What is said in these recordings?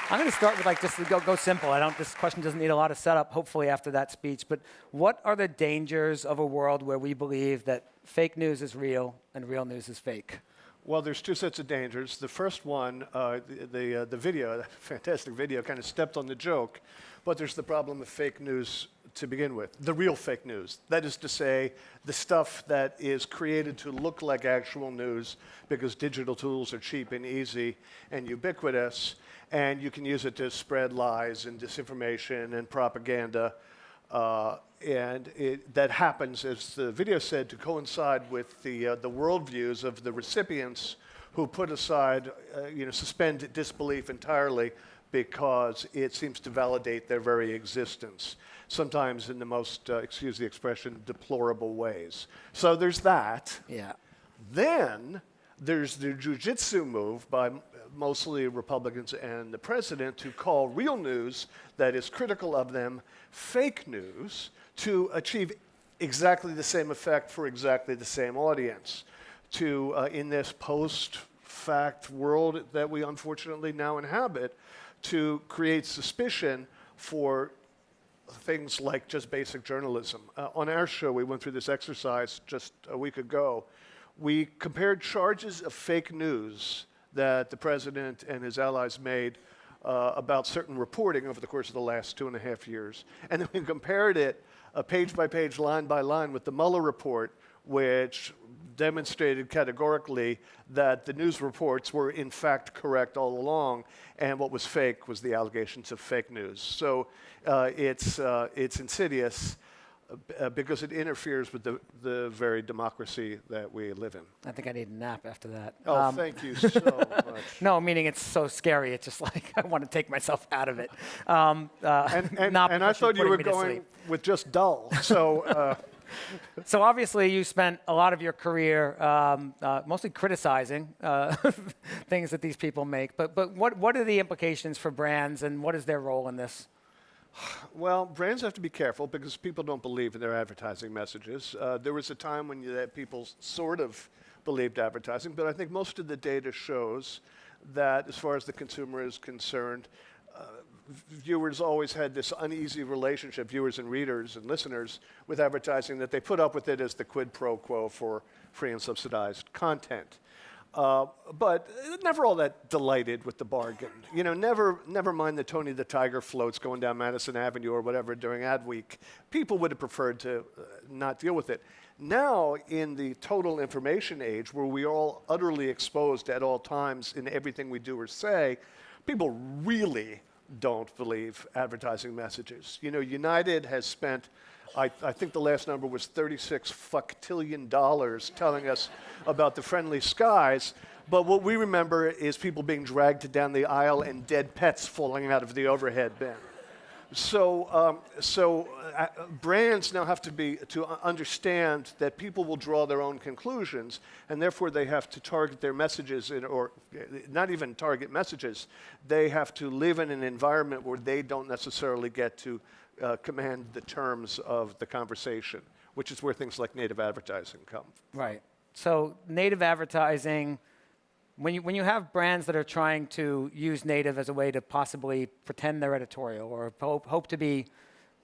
I'm going to start with just to go simple. This question doesn't need a lot of setup, hopefully after that speech. But what are the dangers of a world where we believe that fake news is real and real news is fake? Well, there's two sets of dangers. The first one, the video, that fantastic video, kind of stepped on the joke. But there's the problem of fake news to begin with, the real fake news. That is to say, the stuff that is created to look like actual news because digital tools are cheap and easy and ubiquitous, and you can use it to spread lies and disinformation and propaganda. That happens, as the video said, to coincide with the worldviews of the recipients who put aside, suspend disbelief entirely because it seems to validate their very existence, sometimes in the most, excuse the expression, deplorable ways. So there's that. Yeah. Then there's the jujitsu move by mostly Republicans and the president to call real news that is critical of them fake news to achieve exactly the same effect for exactly the same audience. In this post-fact world that we unfortunately now inhabit, to create suspicion for things like just basic journalism. On our show, we went through this exercise just a week ago. We compared charges of fake news that the president and his allies made about certain reporting over the course of the last 2.5 years. And then we compared it page by page, line by line with the Mueller report, which demonstrated categorically that the news reports were in fact correct all along, and what was fake was the allegations of fake news. So it's insidious because it interferes with the very democracy that we live in. I think I need a nap after that. Oh, thank you so much. No, meaning it's so scary. It's just like I want to take myself out of it. And I thought you were going with just dull. So. So obviously you spent a lot of your career mostly criticizing things that these people make. But what are the implications for brands, and what is their role in this? Well, brands have to be careful because people don't believe in their advertising messages. There was a time when people sort of believed advertising, but I think most of the data shows that as far as the consumer is concerned, viewers always had this uneasy relationship, viewers and readers and listeners, with advertising, that they put up with it as the quid pro quo for free and subsidized content. But never all that delighted with the bargain. Never mind the Tony the Tiger floats going down Madison Avenue or whatever during ad week. People would have preferred to not deal with it. Now, in the total information age, where we are all utterly exposed at all times in everything we do or say, people really don't believe advertising messages. United has spent, I think the last number was $36 fucktillion telling us about the friendly skies, but what we remember is people being dragged down the aisle and dead pets falling out of the overhead bin. So brands now have to understand that people will draw their own conclusions, and therefore they have to target their messages, or not even target messages. They have to live in an environment where they don't necessarily get to command the terms of the conversation, which is where things like native advertising come. Right. So native advertising. When you have brands that are trying to use native as a way to possibly pretend they're editorial or hope to be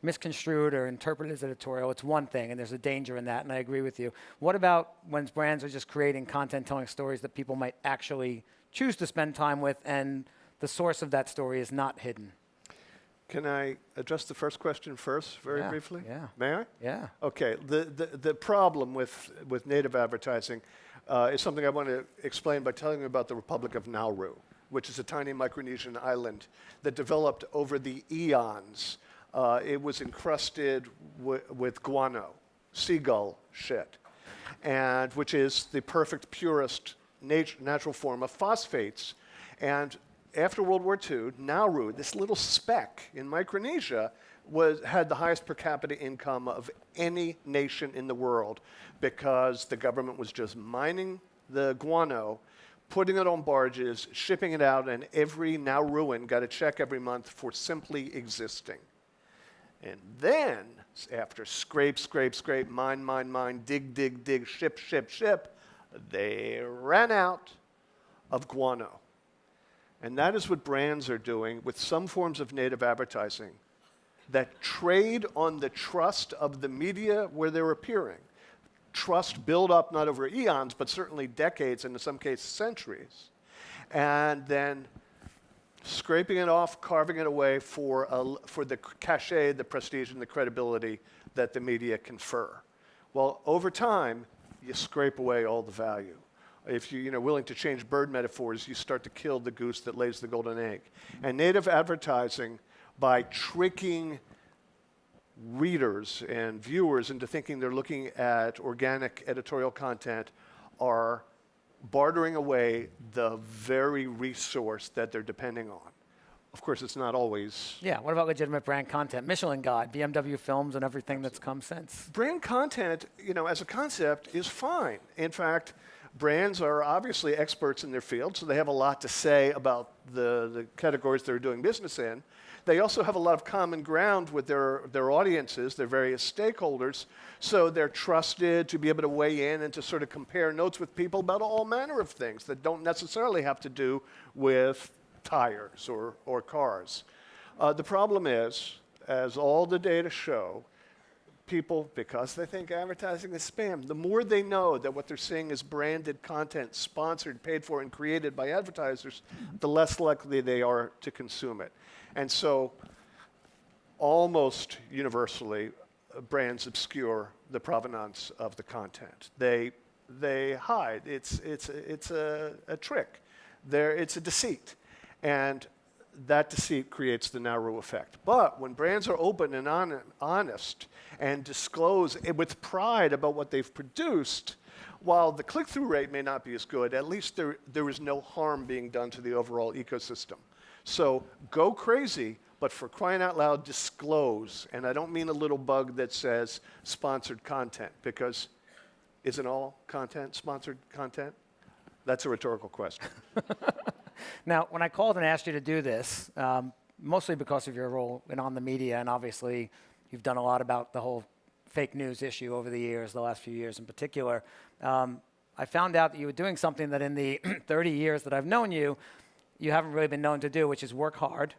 misconstrued or interpreted as editorial, it's one thing, and there's a danger in that, and I agree with you. What about when brands are just creating content, telling stories that people might actually choose to spend time with, and the source of that story is not hidden? Can I address the first question first, very briefly? Yeah. May I? Yeah. Okay. The problem with native advertising is something I want to explain by telling you about the Republic of Nauru, which is a tiny Micronesian island that developed over the eons. It was encrusted with guano, seagull shit, and which is the perfect, purest natural form of phosphates. And after World War II, Nauru, this little speck in Micronesia, had the highest per capita income of any nation in the world because the government was just mining the guano, putting it on barges, shipping it out, and every Nauruan got a check every month for simply existing. And then, after scrape, mine, dig, ship, they ran out of guano. And that is what brands are doing with some forms of native advertising that trade on the trust of the media where they're appearing. Trust built up not over eons, but certainly decades, and in some cases centuries. And then scraping it off, carving it away for the cachet, the prestige, and the credibility that the media confer. Well, over time, you scrape away all the value. If you're willing to change bird metaphors, you start to kill the goose that lays the golden egg. And native advertising, by tricking readers and viewers into thinking they're looking at organic editorial content, are bartering away the very resource that they're depending on. Of course, it's not always. Yeah, what about legitimate brand content? Michelin Guide, BMW films, and everything that's come since. Brand content, as a concept, is fine. In fact, brands are obviously experts in their field, so they have a lot to say about the categories they're doing business in. They also have a lot of common ground with their audiences, their various stakeholders, so they're trusted to be able to weigh in and to sort of compare notes with people about all manner of things that don't necessarily have to do with tires or cars. The problem is, as all the data show, people, because they think advertising is spam, the more they know that what they're seeing is branded content, sponsored, paid for, and created by advertisers, the less likely they are to consume it. And so, almost universally, brands obscure the provenance of the content. They hide. It's a trick. It's a deceit. And that deceit creates the narrow effect. But when brands are open and honest and disclose with pride about what they've produced, while the click-through rate may not be as good, at least there is no harm being done to the overall ecosystem. So go crazy, but for crying out loud, disclose. And I don't mean a little bug that says sponsored content, because isn't all content sponsored content? That's a rhetorical question. Now, when I called and asked you to do this, mostly because of your role in On the Media, and obviously you've done a lot about the whole fake news issue over the years, the last few years in particular, I found out that you were doing something that in the 30 years that I've known you, you haven't really been known to do, which is work hard,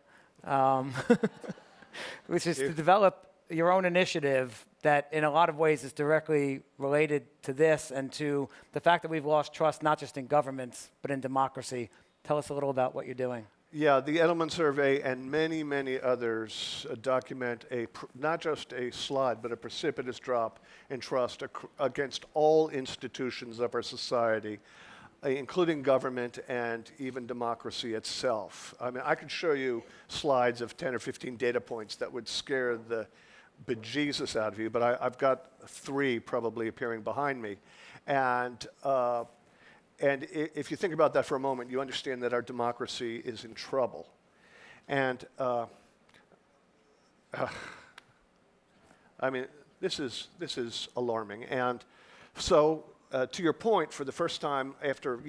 which is to develop your own initiative that in a lot of ways is directly related to this and to the fact that we've lost trust not just in governments, but in democracy. Tell us a little about what you're doing. Yeah, the Edelman Survey and many, many others document not just a slide, but a precipitous drop in trust against all institutions of our society, including government and even democracy itself. I mean, I could show you slides of 10 or 15 data points that would scare the bejesus out of you, but I've got 3 probably appearing behind me. And if you think about that for a moment, you understand that our democracy is in trouble. And I mean, this is alarming. And so, to your point, for the first time after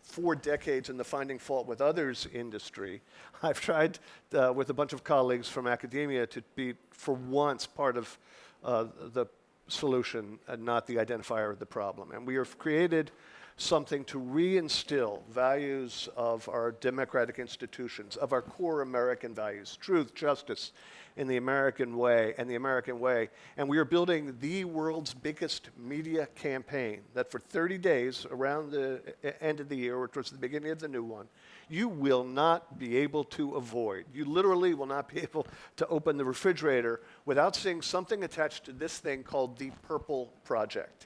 4 decades in the finding fault with others industry, I've tried with a bunch of colleagues from academia to be, for once, part of the solution and not the identifier of the problem. And we have created something to reinstill values of our democratic institutions, of our core American values, truth, justice, in the American way and the American way. And we are building the world's biggest media campaign that for 30 days around the end of the year, or towards the beginning of the new one, you will not be able to avoid. You literally will not be able to open the refrigerator without seeing something attached to this thing called the Purple Project.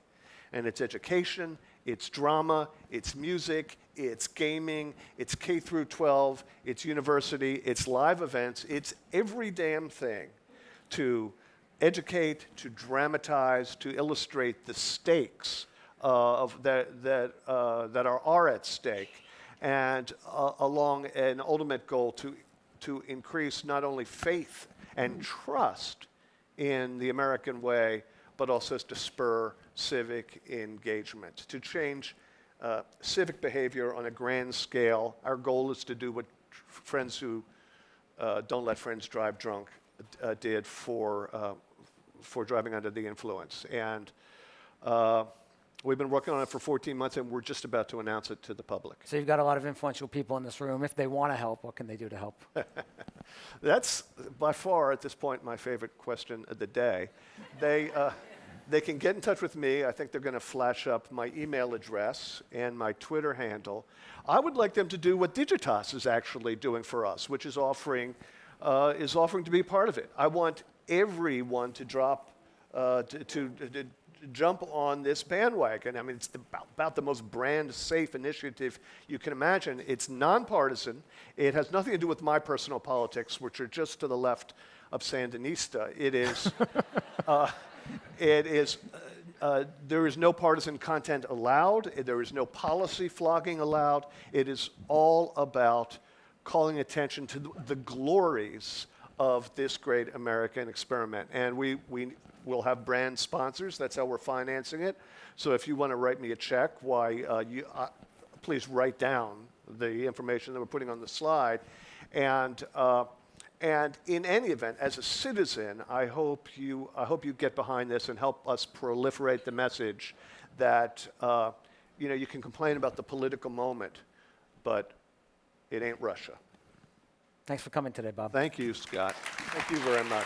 And it's education, it's drama, it's music, it's gaming, it's K through 12, it's university, it's live events, it's every damn thing to educate, to dramatize, to illustrate the stakes that are at stake, and along an ultimate goal to increase not only faith and trust in the American way, but also to spur civic engagement, to change civic behavior on a grand scale. Our goal is to do what friends who don't let friends drive drunk did for driving under the influence. And We've been working on it for 14 months, and we're just about to announce it to the public. So you've got a lot of influential people in this room. If they want to help, what can they do to help? That's by far, at this point, my favorite question of the day. They can get in touch with me. I think they're going to flash up my email address and my Twitter handle. I would like them to do what Digitas is actually doing for us, which is offering to be part of it. I want everyone to to jump on this bandwagon. I mean, it's about the most brand-safe initiative you can imagine. It's nonpartisan. It has nothing to do with my personal politics, which are just to the left of Sandinista. There is no partisan content allowed. There is no policy flogging allowed. It is all about calling attention to the glories of this great American experiment. And we will have brand sponsors. That's how we're financing it. So if you want to write me a check, please write down the information that we're putting on the slide. And in any event, as a citizen, I hope you get behind this and help us proliferate the message that you can complain about the political moment, but it ain't Russia. Thanks for coming today, Bob. Thank you, Scott. Thank you very much.